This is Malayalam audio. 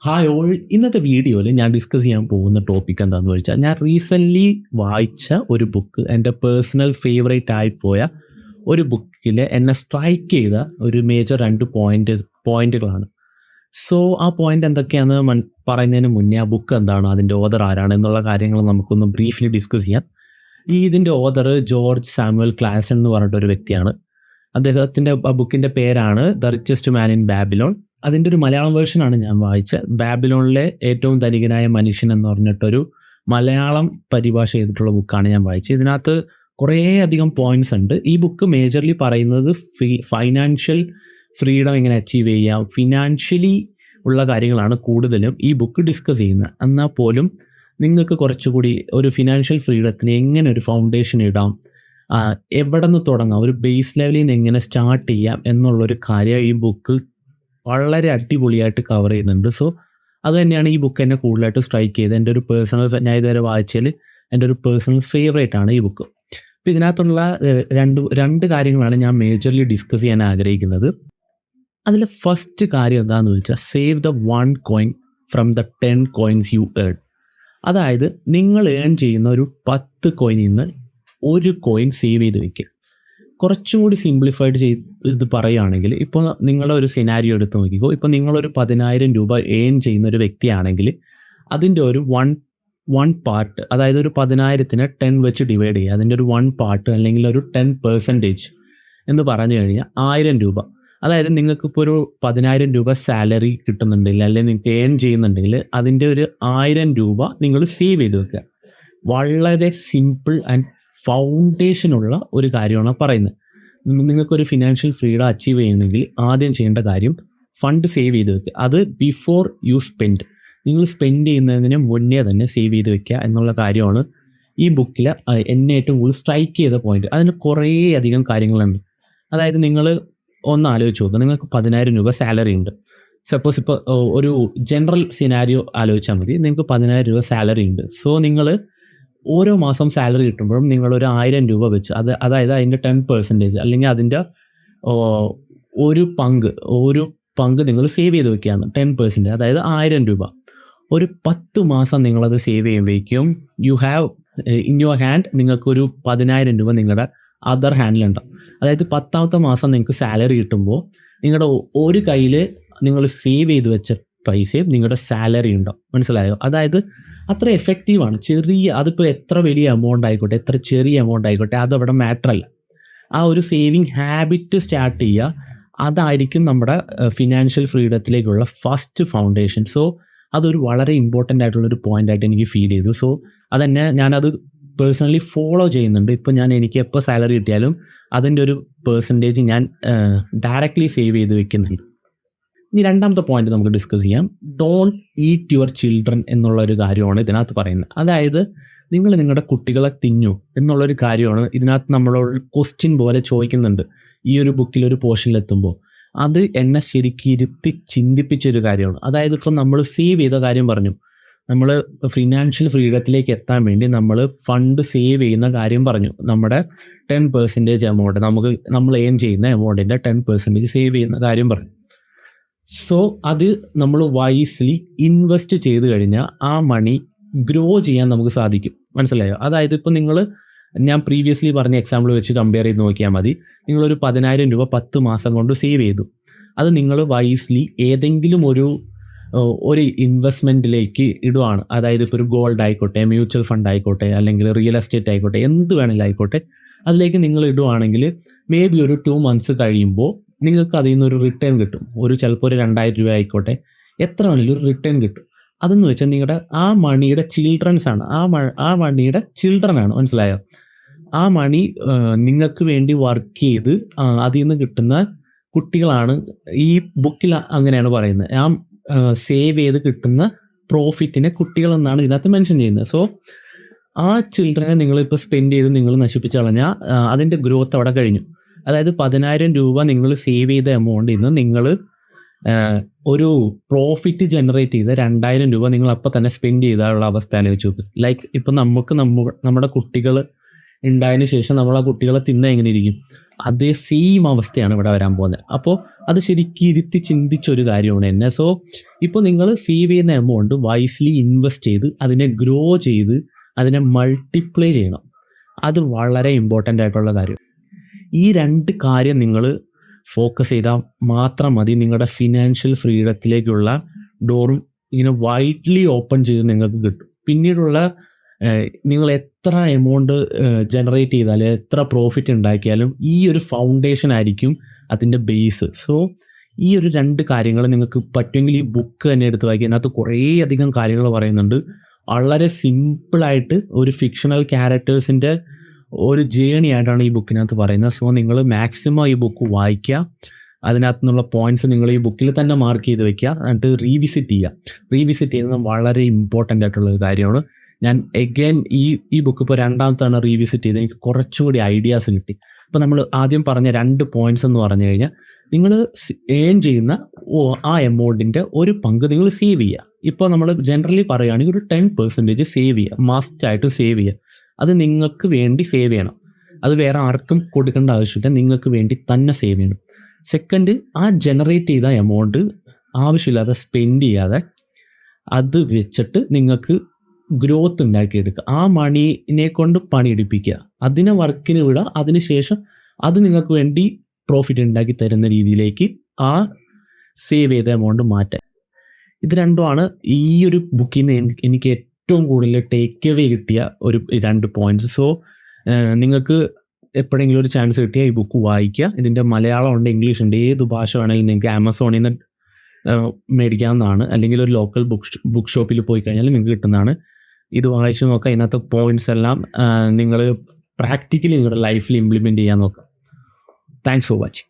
ഹായ് ഓൾ, ഇന്നത്തെ വീഡിയോയിൽ ഞാൻ ഡിസ്കസ് ചെയ്യാൻ പോകുന്ന ടോപ്പിക് എന്താണെന്ന് വെച്ചാൽ, ഞാൻ റീസെൻ്റ്ലി വായിച്ച ഒരു ബുക്ക്, എൻ്റെ പേഴ്സണൽ ഫേവറേറ്റ് ആയിപ്പോയ ഒരു ബുക്കിൽ എന്നെ സ്ട്രൈക്ക് ചെയ്ത ഒരു മേജർ 2 പോയിന്റുകളാണ്. സോ ആ പോയിന്റ് എന്തൊക്കെയാണെന്ന് പറയുന്നതിന് മുന്നേ ആ ബുക്ക് എന്താണ്, അതിൻ്റെ ഓഥർ ആരാണ് എന്നുള്ള കാര്യങ്ങൾ നമുക്കൊന്ന് ബ്രീഫ്ലി ഡിസ്കസ് ചെയ്യാം. ഇതിൻ്റെ ഓഥർ ജോർജ് സാമുവൽ ക്ലാസൺ എന്ന് പറഞ്ഞിട്ടൊരു വ്യക്തിയാണ്. അദ്ദേഹത്തിൻ്റെ ആ ബുക്കിൻ്റെ പേരാണ് the richest man in Babylon. അതിൻ്റെ ഒരു മലയാളം വേർഷനാണ് ഞാൻ വായിച്ചത്. ബാബിലോണിലെ ഏറ്റവും ധനികനായ മനുഷ്യൻ എന്ന് പറഞ്ഞിട്ടൊരു മലയാളം പരിഭാഷ ചെയ്തിട്ടുള്ള ബുക്കാണ് ഞാൻ വായിച്ചത്. ഇതിനകത്ത് കുറേ അധികം പോയിന്റ്സ് ഉണ്ട്. ഈ ബുക്ക് മേജർലി പറയുന്നത് ഫൈനാൻഷ്യൽ ഫ്രീഡം എങ്ങനെ അച്ചീവ് ചെയ്യാം, ഫിനാൻഷ്യലി ഉള്ള കാര്യങ്ങളാണ് കൂടുതലും ഈ ബുക്ക് ഡിസ്കസ് ചെയ്യുന്നത്. എന്നാൽ പോലും നിങ്ങൾക്ക് കുറച്ചുകൂടി ഒരു ഫിനാൻഷ്യൽ ഫ്രീഡത്തിന് എങ്ങനെ ഒരു ഫൗണ്ടേഷൻ ഇടാം, എവിടെ നിന്ന് തുടങ്ങാം, ഒരു ബേസ് ലെവലിൽ നിന്ന് എങ്ങനെ സ്റ്റാർട്ട് ചെയ്യാം എന്നുള്ളൊരു കാര്യം ഈ ബുക്ക് വളരെ അടിപൊളിയായിട്ട് കവർ ചെയ്യുന്നുണ്ട്. സോ അത് തന്നെയാണ് ഈ ബുക്ക് എന്നെ കൂടുതലായിട്ട് സ്ട്രൈക്ക് ചെയ്തത്. എൻ്റെ ഒരു പേഴ്സണൽ, ഞാൻ ഇതുവരെ വായിച്ചതിൽ എൻ്റെ ഒരു പേഴ്സണൽ ഫേവറേറ്റ് ആണ് ഈ ബുക്ക്. അപ്പോൾ ഇതിനകത്തുള്ള രണ്ട് കാര്യങ്ങളാണ് ഞാൻ മേജർലി ഡിസ്കസ് ചെയ്യാൻ ആഗ്രഹിക്കുന്നത്. അതിൽ ഫസ്റ്റ് കാര്യം എന്താണെന്ന് വെച്ചാൽ, save the 1 coin from the 10 coins U earn. അതായത് നിങ്ങൾ ഏൺ ചെയ്യുന്ന ഒരു 10 കോയിനിൽ നിന്ന് ഒരു കോയിൻ സേവ് ചെയ്ത് വയ്ക്കുക. കുറച്ചും കൂടി സിംപ്ലിഫൈഡ് ഇത് പറയുകയാണെങ്കിൽ, ഇപ്പോൾ നിങ്ങളുടെ ഒരു സിനാരിയോ എടുത്ത് നോക്കിക്കോ. ഇപ്പോൾ നിങ്ങളൊരു 10,000 രൂപ ഏൺ ചെയ്യുന്ന ഒരു വ്യക്തിയാണെങ്കിൽ അതിൻ്റെ ഒരു വൺ പാർട്ട്, അതായത് ഒരു 10,000-നെ 10 വെച്ച് ഡിവൈഡ് ചെയ്യുക. അതിൻ്റെ ഒരു 1 പാർട്ട് അല്ലെങ്കിൽ ഒരു 10% എന്ന് പറഞ്ഞു കഴിഞ്ഞാൽ 1000 രൂപ. അതായത് നിങ്ങൾക്കിപ്പോൾ ഒരു 10,000 രൂപ സാലറി കിട്ടുന്നുണ്ടെങ്കിൽ, അല്ലെങ്കിൽ നിങ്ങൾക്ക് ഏൺ ചെയ്യുന്നുണ്ടെങ്കിൽ അതിൻ്റെ ഒരു 1000 രൂപ നിങ്ങൾ സേവ് ചെയ്ത് വെക്കുക. വളരെ സിമ്പിൾ ആൻഡ് ഫൗണ്ടേഷനുള്ള ഒരു കാര്യമാണ് പറയുന്നത്. നിങ്ങൾക്കൊരു ഫിനാൻഷ്യൽ ഫ്രീഡം അച്ചീവ് ചെയ്യണമെങ്കിൽ ആദ്യം ചെയ്യേണ്ട കാര്യം ഫണ്ട് സേവ് ചെയ്ത് വെക്കുക. അത് ബിഫോർ യു സ്പെൻഡ്, നിങ്ങൾ സ്പെൻഡ് ചെയ്യുന്നതിന് മുന്നേ തന്നെ സേവ് ചെയ്ത് വെക്കുക എന്നുള്ള കാര്യമാണ് ഈ ബുക്കിൽ എന്നെ ഏറ്റവും കൂടുതൽ സ്ട്രൈക്ക് ചെയ്ത പോയിന്റ്. അതിന് കുറേ അധികം കാര്യങ്ങളുണ്ട്. അതായത് നിങ്ങൾ ഒന്ന് ആലോചിച്ച് നോക്കുക, നിങ്ങൾക്ക് 10,000 രൂപ സാലറി ഉണ്ട്. സപ്പോസ് ഇപ്പോൾ ഒരു ജനറൽ സിനാരിയോ ആലോചിച്ചാൽ മതി. നിങ്ങൾക്ക് 10,000 രൂപ സാലറി ഉണ്ട്. സോ നിങ്ങൾ ഓരോ മാസം സാലറി കിട്ടുമ്പോഴും നിങ്ങളൊരു 1000 രൂപ വെച്ച്, അതായത് അതിൻ്റെ 10% അല്ലെങ്കിൽ അതിൻ്റെ ഒരു പങ്ക് നിങ്ങൾ സേവ് ചെയ്ത് വെക്കുകയാണ്. 10%, അതായത് 1000 രൂപ. ഒരു 10 മാസം നിങ്ങളത് സേവ് ചെയ്യുമ്പോഴേക്കും you have in your hand, നിങ്ങൾക്കൊരു 10,000 രൂപ നിങ്ങളുടെ അതർ ഹാൻഡിലുണ്ടാവും. അതായത് 10ാമത്തെ മാസം നിങ്ങൾക്ക് സാലറി കിട്ടുമ്പോൾ നിങ്ങളുടെ ഒരു കയ്യിൽ നിങ്ങൾ സേവ് ചെയ്ത് വെച്ച പൈസയും നിങ്ങളുടെ സാലറി ഉണ്ടാവും. മനസ്സിലായോ? അതായത് അത്ര എഫക്റ്റീവാണ്. അതിപ്പോൾ എത്ര വലിയ എമൗണ്ട് ആയിക്കോട്ടെ, എത്ര ചെറിയ എമൗണ്ട് ആയിക്കോട്ടെ, അതവിടെ മാറ്റർ അല്ല. ആ ഒരു സേവിങ് ഹാബിറ്റ് സ്റ്റാർട്ട് ചെയ്യുക, അതായിരിക്കും നമ്മുടെ ഫിനാൻഷ്യൽ ഫ്രീഡത്തിലേക്കുള്ള ഫസ്റ്റ് ഫൗണ്ടേഷൻ. സോ അതൊരു വളരെ ഇമ്പോർട്ടൻ്റ് ആയിട്ടുള്ളൊരു പോയിൻ്റ് ആയിട്ട് എനിക്ക് ഫീൽ ചെയ്തു. സോ അതെന്നെ ഞാനത് പേഴ്സണലി ഫോളോ ചെയ്യുന്നുണ്ട്. ഇപ്പോൾ എനിക്ക് എപ്പോൾ സാലറി കിട്ടിയാലും അതിൻ്റെ ഒരു പെർസെൻറ്റേജ് ഞാൻ ഡയറക്റ്റ്ലി സേവ് ചെയ്ത് വെക്കുന്നുണ്ട്. ഇനി രണ്ടാമത്തെ പോയിന്റ് നമുക്ക് ഡിസ്കസ് ചെയ്യാം. ഡോണ്ട് ഈറ്റ് യുവർ ചിൽഡ്രൻ എന്നുള്ളൊരു കാര്യമാണ് ഇതിനകത്ത് പറയുന്നത്. അതായത് നിങ്ങൾ നിങ്ങളുടെ കുട്ടികളെ തിന്നു എന്നുള്ളൊരു കാര്യമാണ് ഇതിനകത്ത് നമ്മളോട് ക്വസ്റ്റ്യൻ പോലെ ചോദിക്കുന്നുണ്ട് ഈ ഒരു ബുക്കിലൊരു പോർഷനിലെത്തുമ്പോൾ. അത് എന്നെ ശരിക്കും ഇരുത്തി ചിന്തിപ്പിച്ചൊരു കാര്യമാണ്. അതായത് ഇപ്പോൾ നമ്മൾ സേവ് ചെയ്ത കാര്യം പറഞ്ഞു, നമ്മൾ ഫിനാൻഷ്യൽ ഫ്രീഡത്തിലേക്ക് എത്താൻ വേണ്ടി നമ്മൾ ഫണ്ട് സേവ് ചെയ്യുന്ന കാര്യം പറഞ്ഞു. നമ്മുടെ 10% എമൗണ്ട്, നമ്മൾ ഏൺ ചെയ്യുന്ന എമൗണ്ടിൻ്റെ 10% സേവ് ചെയ്യുന്ന കാര്യം പറഞ്ഞു. സോ അത് നമ്മൾ വൈസ്ലി ഇൻവെസ്റ്റ് ചെയ്ത് കഴിഞ്ഞാൽ ആ മണി ഗ്രോ ചെയ്യാൻ നമുക്ക് സാധിക്കും. മനസ്സിലായോ? അതായത് ഇപ്പോൾ ഞാൻ പ്രീവിയസ്ലി പറഞ്ഞ എക്സാമ്പിൾ വെച്ച് കമ്പയർ ചെയ്ത് നോക്കിയാൽ മതി. നിങ്ങളൊരു 10,000 രൂപ 10 മാസം കൊണ്ട് സേവ് ചെയ്തു. അത് നിങ്ങൾ വൈസ്ലി ഏതെങ്കിലും ഒരു ഇൻവെസ്റ്റ്മെൻറ്റിലേക്ക് ഇടുവാണ്. അതായത് ഇപ്പോൾ ഒരു ഗോൾഡ് ആയിക്കോട്ടെ, മ്യൂച്വൽ ഫണ്ട് ആയിക്കോട്ടെ, അല്ലെങ്കിൽ റിയൽ എസ്റ്റേറ്റ് ആയിക്കോട്ടെ, എന്ത് വേണമെങ്കിലും ആയിക്കോട്ടെ, അതിലേക്ക് നിങ്ങൾ ഇടുവാണെങ്കിൽ മേ ബി ഒരു 2 months കഴിയുമ്പോൾ നിങ്ങൾക്ക് അതിൽ നിന്നൊരു റിട്ടേൺ കിട്ടും. ചിലപ്പോൾ ഒരു 2,000 രൂപ ആയിക്കോട്ടെ, എത്ര വേണമെങ്കിലും ഒരു റിട്ടേൺ കിട്ടും. അതെന്ന് വെച്ചാൽ നിങ്ങളുടെ ആ മണിയുടെ ചിൽഡ്രൻസ് ആണ്, ആ മണിയുടെ ചിൽഡ്രൻ ആണ്. മനസ്സിലായോ? ആ മണി നിങ്ങൾക്ക് വേണ്ടി വർക്ക് ചെയ്ത് അതിൽ നിന്ന് കിട്ടുന്ന കുട്ടികളാണ്. ഈ ബുക്കിൽ അങ്ങനെയാണ് പറയുന്നത്. സേവ് ചെയ്ത് കിട്ടുന്ന പ്രോഫിറ്റിനെ കുട്ടികളെന്നാണ് ഇതിനകത്ത് മെൻഷൻ ചെയ്യുന്നത്. സോ ആ ചിൽഡ്രനെ നിങ്ങളിപ്പോൾ സ്പെൻഡ് ചെയ്ത് നിങ്ങൾ നശിപ്പിച്ച് കളഞ്ഞാൽ അതിൻ്റെ ഗ്രോത്ത് അവിടെ കഴിഞ്ഞു. അതായത് 10,000 രൂപ നിങ്ങൾ സേവ് ചെയ്ത എമൗണ്ടിൽ നിന്ന് നിങ്ങൾ ഒരു പ്രോഫിറ്റ് ജനറേറ്റ് ചെയ്ത 2,000 രൂപ നിങ്ങൾ അപ്പം തന്നെ സ്പെൻഡ് ചെയ്താലുള്ള അവസ്ഥ ആലോചിച്ച് നോക്ക്. ലൈക്ക് ഇപ്പം നമ്മുടെ കുട്ടികൾ ഉണ്ടായതിനു ശേഷം നമ്മൾ ആ കുട്ടികളെ തിന്നാൻ എങ്ങനെ ഇരിക്കും? അതേ സെയിം അവസ്ഥയാണ് ഇവിടെ വരാൻ പോകുന്നത്. അപ്പോൾ അത് ശരിക്കും ഇരുത്തി ചിന്തിച്ചൊരു കാര്യമാണ് എന്നെ. സോ ഇപ്പോൾ നിങ്ങൾ സേവ് ചെയ്യുന്ന എമൗണ്ട് വൈസ്ലി ഇൻവെസ്റ്റ് ചെയ്ത് അതിനെ ഗ്രോ ചെയ്ത് അതിനെ മൾട്ടിപ്ലൈ ചെയ്യണം. അത് വളരെ ഇമ്പോർട്ടൻ്റ് ആയിട്ടുള്ള കാര്യം. ഈ 2 കാര്യം നിങ്ങൾ ഫോക്കസ് ചെയ്താൽ മാത്രം മതി നിങ്ങളുടെ ഫിനാൻഷ്യൽ ഫ്രീഡത്തിലേക്കുള്ള ഡോറും ഇങ്ങനെ വൈഡ്ലി ഓപ്പൺ ചെയ്ത് നിങ്ങൾക്ക് കിട്ടും. പിന്നീടുള്ള നിങ്ങൾ എത്ര എമൗണ്ട് ജനറേറ്റ് ചെയ്താലും എത്ര പ്രോഫിറ്റ് ഉണ്ടാക്കിയാലും ഈ ഒരു ഫൗണ്ടേഷൻ ആയിരിക്കും അതിൻ്റെ ബേസ്. സോ ഈ ഒരു 2 കാര്യങ്ങൾ നിങ്ങൾക്ക് പറ്റുമെങ്കിൽ ഈ ബുക്ക് തന്നെ എടുത്ത് വായിക്കുക. അതിനകത്ത് കുറേ അധികം കാര്യങ്ങൾ പറയുന്നുണ്ട്. വളരെ സിമ്പിളായിട്ട് ഒരു ഫിക്ഷണൽ ക്യാരക്ടേഴ്സിൻ്റെ ഒരു ജേണി ആയിട്ടാണ് ഈ ബുക്കിനകത്ത് പറയുന്നത്. സോ നിങ്ങൾ മാക്സിമം ഈ ബുക്ക് വായിക്കുക. അതിനകത്തു നിന്നുള്ള പോയിന്റ്സ് നിങ്ങൾ ഈ ബുക്കിൽ തന്നെ മാർക്ക് ചെയ്ത് വെക്കുക. എന്നിട്ട് റീവിസിറ്റ് ചെയ്യുന്നത് വളരെ ഇമ്പോർട്ടൻ്റ് ആയിട്ടുള്ള ഒരു കാര്യമാണ്. ഞാൻ എഗെയിൻ ഈ ബുക്ക് ഇപ്പോൾ 2ാമത്തെ തവണ റീവിസിറ്റ് ചെയ്ത് എനിക്ക് കുറച്ചുകൂടി ഐഡിയാസ് കിട്ടി. അപ്പോൾ നമ്മൾ ആദ്യം പറഞ്ഞ 2 പോയിന്റ്സ് എന്ന് പറഞ്ഞു കഴിഞ്ഞാൽ നിങ്ങൾ ഏൺ ചെയ്യുന്ന ആ എമൗണ്ടിൻ്റെ ഒരു പങ്ക് നിങ്ങൾ സേവ് ചെയ്യുക. ഇപ്പോൾ നമ്മൾ ജനറലി പറയുകയാണെങ്കിൽ ഒരു 10% സേവ് ചെയ്യുക, മസ്റ്റായിട്ട് സേവ് ചെയ്യുക. അത് നിങ്ങൾക്ക് വേണ്ടി സേവ് ചെയ്യണം. അത് വേറെ ആർക്കും കൊടുക്കേണ്ട ആവശ്യമില്ല, നിങ്ങൾക്ക് വേണ്ടി തന്നെ സേവ് ചെയ്യണം. സെക്കൻഡ്, ആ ജനറേറ്റ് ചെയ്ത എമൗണ്ട് ആവശ്യമില്ലാതെ സ്പെൻഡ് ചെയ്യാതെ അത് വെച്ചിട്ട് നിങ്ങൾക്ക് ഗ്രോത്ത് ഉണ്ടാക്കിയെടുക്കുക. ആ മണീനെ കൊണ്ട് പണിയെടുപ്പിക്കുക, അതിനെ വർക്കിന് വിടുക. അതിനുശേഷം അത് നിങ്ങൾക്ക് വേണ്ടി പ്രോഫിറ്റ് ഉണ്ടാക്കി തരുന്ന രീതിയിലേക്ക് ആ സേവ് ചെയ്ത എമൗണ്ട് മാറ്റാൻ. ഇത് രണ്ടുമാണ് ഈ ഒരു ബുക്കിൽ നിന്ന് എനിക്ക് ഏറ്റവും കൂടുതൽ ടേക്ക് അവേ കിട്ടിയ ഒരു 2 പോയിന്റ്സ്. സോ നിങ്ങൾക്ക് എപ്പോഴെങ്കിലും ഒരു ചാൻസ് കിട്ടിയാൽ ഈ ബുക്ക് വായിക്കുക. ഇതിൻ്റെ മലയാളം ഉണ്ട്, ഇംഗ്ലീഷ് ഉണ്ട്, ഏത് ഭാഷ വേണമെങ്കിലും നിങ്ങൾക്ക് ആമസോണിൽ നിന്ന് മേടിക്കാവുന്നതാണ്. അല്ലെങ്കിൽ ഒരു ലോക്കൽ ബുക്ക് ഷോപ്പിൽ പോയി കഴിഞ്ഞാൽ നിങ്ങൾക്ക് കിട്ടുന്നതാണ്. ഇത് വായിച്ച് നോക്കുക. ഇതിനകത്ത് പോയിന്റ്സ് എല്ലാം നിങ്ങൾ പ്രാക്ടിക്കലി നിങ്ങളുടെ ലൈഫിൽ ഇംപ്ലിമെൻറ്റ് ചെയ്യാൻ നോക്കുക. Thanks for watching.